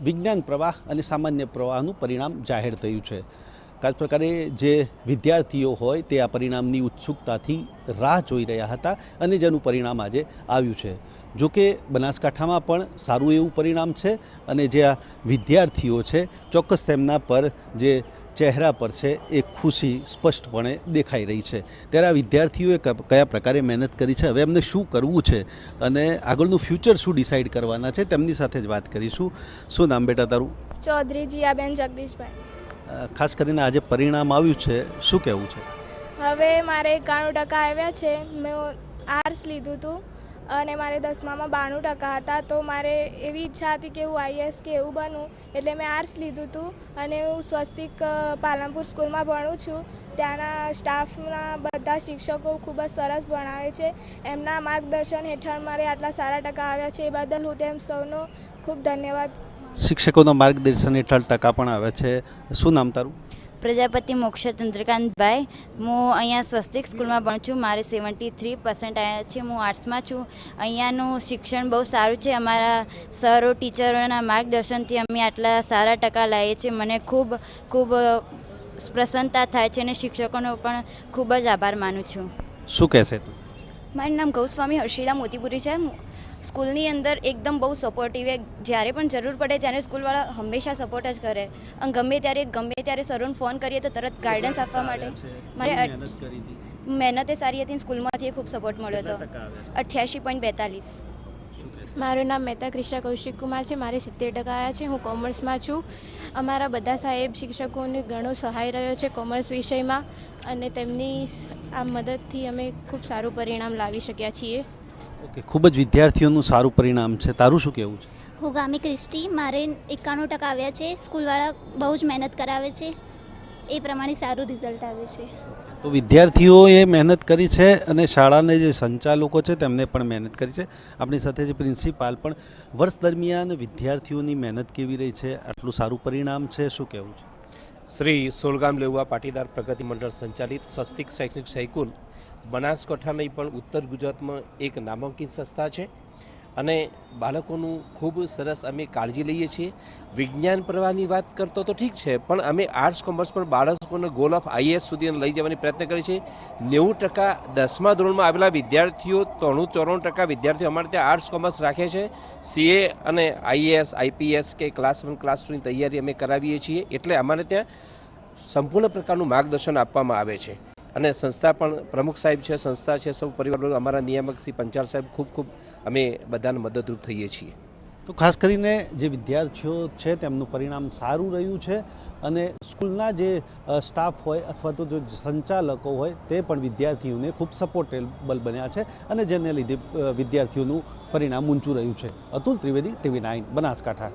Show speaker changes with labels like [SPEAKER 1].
[SPEAKER 1] વિજ્ઞાન પ્રવાહ અને સામાન્ય પ્રવાહનું પરિણામ જાહેર થયું છે। ખાસ પ્રકારે જે વિદ્યાર્થીઓ હોય તે આ પરિણામની ઉત્સુકતાથી રાહ જોઈ રહ્યા હતા અને જેનું પરિણામ આજે આવ્યું છે। જો કે બનાસકાંઠામાં પણ સારું એવું પરિણામ છે અને જે આ વિદ્યાર્થીઓ છે ચોક્કસ તેમના પર જે ચહેરા પર છે એ ખુશી સ્પષ્ટપણે દેખાઈ રહી છે। ત્યારે આ વિદ્યાર્થીઓએ કયા પ્રકારે મહેનત કરી છે, હવે એમને શું કરવું છે અને આગળનું ફ્યુચર શું ડિસાઇડ કરવાના છે તેમની સાથે જ વાત કરીશું। શું નામ બેટા તારું?
[SPEAKER 2] ચૌધરી જીયાબેન જગદીશભાઈ।
[SPEAKER 1] ખાસ કરીને આજે પરિણામ આવ્યું છે, શું કહેવું છે?
[SPEAKER 2] હવે મારે 91% આવ્યા છે। મેં આર્ટ્સ લીધું હતું અને મારે 10મામાં 92% હતા, તો મારે એવી ઈચ્છા હતી કે હું આઈએએસ કે એવું બનું, એટલે મેં આર્ટ્સ લીધું હતું અને હું સ્વસ્તિક પાલનપુર સ્કૂલમાં ભણું છું। ત્યાંના સ્ટાફના બધા શિક્ષકો ખૂબ જ સરસ ભણાવે છે। એમના માર્ગદર્શન હેઠળ મારે આટલા સારા ટકા આવ્યા છે, એ બદલ હું તેમ સૌનો ખૂબ ધન્યવાદ।
[SPEAKER 1] શિક્ષકોના માર્ગદર્શન હેઠળ ટકા પણ આવે છે। શું નામ તારું?
[SPEAKER 3] પ્રજાપતિ મોક્ષ ચંદ્રકાંતભાઈ। હું અહીંયા સ્વસ્તિક સ્કૂલમાં ભણું છું। મારે 73% આવ્યા છે। હું આર્ટ્સમાં છું। અહીંયાનું શિક્ષણ બહુ સારું છે। અમારા સરો ટીચરોના માર્ગદર્શનથી અમે આટલા સારા ટકા લાવીએ છીએ। મને ખૂબ ખૂબ પ્રસન્નતા થાય છે અને શિક્ષકોનો પણ ખૂબ જ આભાર માનું છું।
[SPEAKER 1] શું કહેશે તું?
[SPEAKER 4] મારું નામ ગૌસ્વામી હર્ષિદા મોતીપુરી છે। સ્કૂલની અંદર એકદમ બહુ સપોર્ટિવ છે। જ્યારે પણ જરૂર પડે ત્યારે સ્કૂલવાળા હંમેશા સપોર્ટ જ કરે અને ગમે ત્યારે સરોને ફોન કરીએ તો તરત ગાઈડન્સ આપવા માટે મારે મહેનતે સારી હતી। સ્કૂલમાંથી ખૂબ સપોર્ટ મળ્યો હતો। 88.42।
[SPEAKER 2] મારું નામ મહેતા ક્રિષ્ના કૌશિક કુમાર છે। મારે 70% આવ્યા છે। હું કોમર્સમાં છું। અમારા બધા સાહેબ શિક્ષકોને ઘણો સહાય રહ્યો છે કોમર્સ વિષયમાં અને તેમની આ મદદથી અમે ખૂબ સારું પરિણામ લાવી શક્યા છીએ।
[SPEAKER 1] ઓકે, ખૂબ જ વિદ્યાર્થીઓનું સારું પરિણામ છે। તારું શું કહેવું છે?
[SPEAKER 5] હું ગામી ક્રિસ્ટી, મારે 91% આવ્યા છે। સ્કૂલવાળા બહુ જ મહેનત કરાવે છે, એ પ્રમાણે સારું રિઝલ્ટ આવે છે।
[SPEAKER 1] તો વિદ્યાર્થીઓએ મહેનત કરી છે અને શાળાના જે સંચાલકો છે તેમને પણ મહેનત કરી છે। આપણી સાથે જે પ્રિન્સિપાલ પણ, વર્ષ દરમિયાન વિદ્યાર્થીઓની મહેનત કેવી રહી છે, આટલું સારું પરિણામ છે, શું કહેવું છે?
[SPEAKER 6] શ્રી સોલગામ લેઉવા પાટીદાર પ્રગતિ મંડળ સંચાલિત સ્વસ્તિક શૈક્ષણિક સંકુલ બનાસકાંઠાની પણ ઉત્તર ગુજરાતમાં એક નામાંકિત સંસ્થા છે અને બાળકોનું ખૂબ સરસ અમે કાળજી લઈએ છીએ। વિજ્ઞાન પ્રવાહની વાત કરતો તો ઠીક છે, પણ અમે આર્ટ્સ કોમર્સ પણ બાળકોને ગોલ ઓફ આઈએએસ સુધી લઈ જવાની પ્રયત્ન કરીએ છીએ। 90% 10મા ધોરણમાં આવેલા વિદ્યાર્થીઓ, 93-94% વિદ્યાર્થીઓ અમારે ત્યાં આર્ટ્સ કોમર્સ રાખે છે। સીએ અને આઈએએસ, આઈપીએસ કે ક્લાસ 1 ક્લાસ 2ની તૈયારી અમે કરાવીએ છીએ, એટલે અમારે ત્યાં સંપૂર્ણ પ્રકારનું માર્ગદર્શન આપવામાં આવે છે અને સંસ્થા પણ પ્રમુખ સાહેબ છે, સંસ્થા છે, સૌ પરિવાર, અમારા નિયામક શ્રી પંચાલ સાહેબ, ખૂબ ખૂબ અમે બધાને મદદરૂપ થઈએ છીએ।
[SPEAKER 1] તો ખાસ કરીને જે વિદ્યાર્થીઓ છે તેમનું પરિણામ સારું રહ્યું છે અને સ્કૂલના જે સ્ટાફ હોય અથવા તો જે સંચાલકો હોય તે પણ વિદ્યાર્થીઓને ખૂબ સપોર્ટેબલ બન્યા છે અને જેને લીધે વિદ્યાર્થીઓનું પરિણામ ઊંચું રહ્યું છે। અતુલ ત્રિવેદી, TV9 બનાસકાંઠા।